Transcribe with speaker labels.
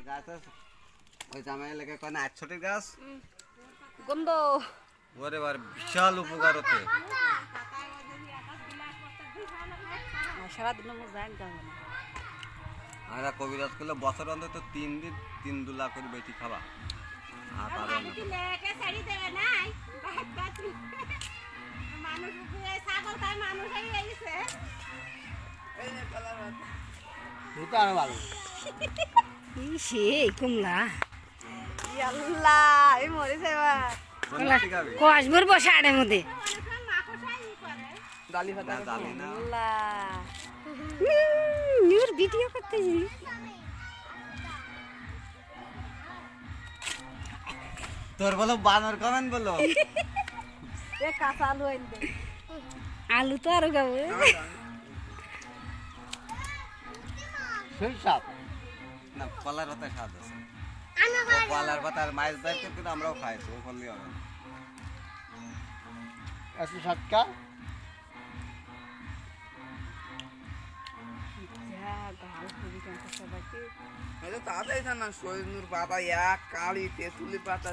Speaker 1: গাছ আছে ওই জামাই লেগে কোন 8 গাছ
Speaker 2: গন্ধ
Speaker 1: ওরে বার বিশাল উপকার হতে
Speaker 2: সারাদিন আমার যাক যাবে না
Speaker 1: আমরা কবিরাজ করলে বছর অন্তত 3 দিন 3 দুলা করে বেটি খাবা আর পাবে না
Speaker 3: লেকে ছাড়ি দেবে নাই বাদ বাকি মানুষ ছাগল খায় মানুষ এই আইছে এই যে কলার মাথা
Speaker 1: দুটো আর ভালো
Speaker 2: সেই কমলা আল্লাহ এই মরে যাবা কসবর বসে আড়ের মধ্যে
Speaker 1: ডালি ফাটা ডালি না
Speaker 2: আল্লাহ নিউর ভিডিও করতেছি
Speaker 1: তোর বলো বানর কমেন্ট বলো
Speaker 2: এ কাঁচা আলু আইন দে আলু তো আরো খাবো
Speaker 1: সেই সাপ না কলার পাতা স্বাদ আছে কলার পাতার মাছ বাইর কিন্তু আমরাও খাইছি ও করলেই হবে একশো 60
Speaker 4: তাড়াতাড়ি না শহীদ বাবা এক কালি তেঁতুলি পাতা